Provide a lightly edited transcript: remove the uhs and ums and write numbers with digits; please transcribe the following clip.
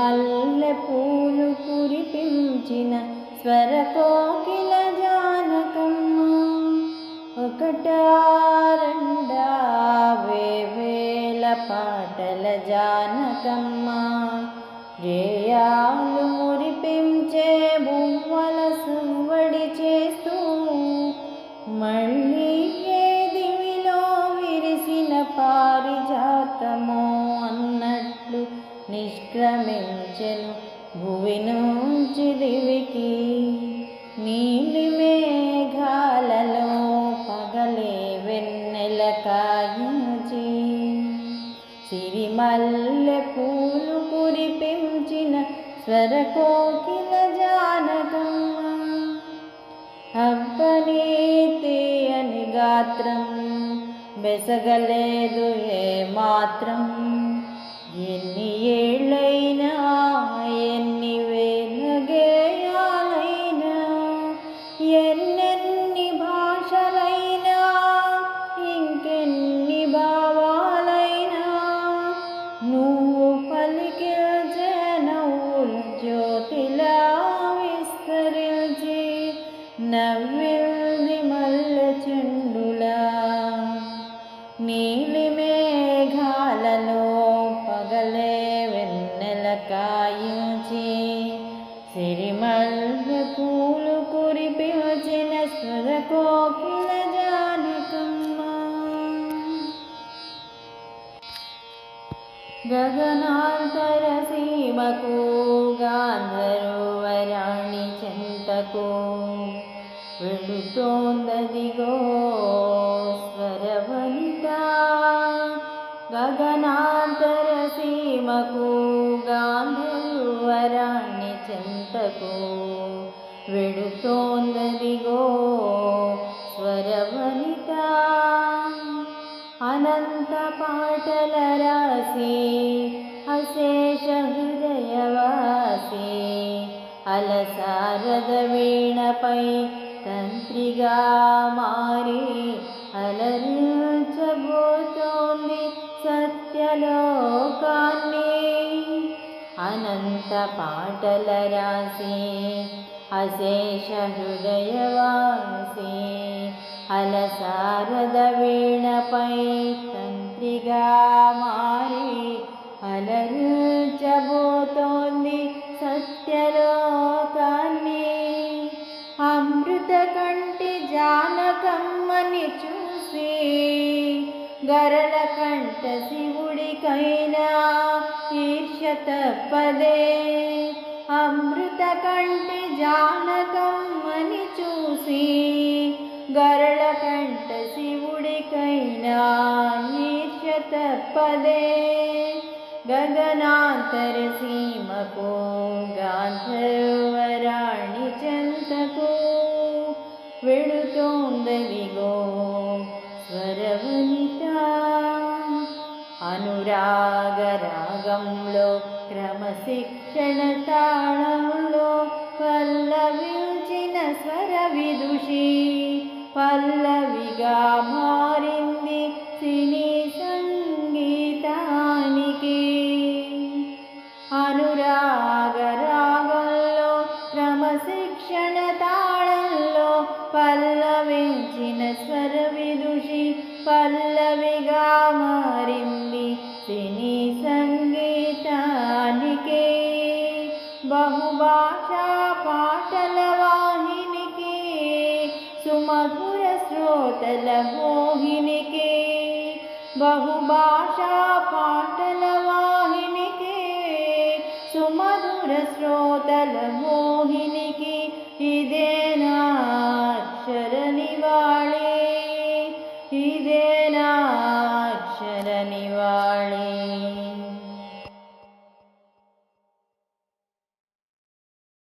సిరిమల్లె పూలు కురిపించిన స్వరకోకిల జానకమ్మ. ఒకటా రెండా వేవేల పాటల జానకమ్మ. గేయాలు మురిపించే బువ్వల సువ్వడి చేస్తూ మళ్ళీ ఏ దివిలో విరిసిన పారిజాతమో అన్నట్లు నిష్క్రమించెను భువి నుంచి దివికి. నీలి మేఘాలలో పగలే వెన్నెల కాయించి సిరిమల్లె పూలు కురిపించిన స్వరకోకిల జానకమ్మ. అబ్బని తీయని గాత్రం బెసగలేదు ఏ మాత్రం. ఎన్ని ఏళ్ళైనా ఎన్ని వేల గేయాలైనా ఎన్నెన్ని భాషలైనా ఇంకెన్ని భావాలైనా నువ్వు పలికిల్చే నవ్వుల జ్యోతిలా విస్తరించి నవ్వింది మల్లె చెండులా. నీలి మేఘాలలో పగలే వెన్నెల కాయించి సిరిమల్లె పూలు కురిపించిన స్వరకోకిల జానకమ్మ. గగనాంతర సీమకు గాంధర్వరాణి చెంతకు వెళుతోందదిగో స్వరవనిత. గగనాంతర సీమకు గాంధర్వరాణి చెంతకు వెళుతోందదిగో స్వరవనిత. అనంత పాటల రాసి అశేష హృదయవాసి అలసారద వీణపై తంత్రిగా మారి అలరించబోతోంది సత్యలోకాన్ని. అనంత పాటల రాసి అశేష హృదయవాసి అలసారద వీణపై తంత్రిగా మారి అలరించబోతోంది సత్యలోకాన్ని. అమృత కంటి జానకమ్మని చూసి గరళ కంట శివుడికైనా ఈర్ష్య తప్పదే. అమృత కంటి జానకమ్మని చూసి గరళ కంట శివుడికైనా ఈర్ష్య తప్పదే. గగనాంతర సీమకు గాంధర్వరాణి చెంతకు వెళుతోందదిగో స్వరవనిత. అనురాగ రాగంలో క్రమశిక్షణ తాళంలో పల్లవించిన స్వర విదుషి పల్లవిగా మారింది సినీ సంగీతానికి. అనురాగ రాగంలో క్రమశిక్షణ తాళంలో పల్లవించిన స్వర విదుషి పల్లవిగా మారింది సినీ సంగీతానికి. బహుభాషా పాటల వాహినికి సుమధుర శ్రోతల మోహినికి. బహుభాషా పాటల వాహినికి సుమధుర శ్రోతల మోహినికి ఇదే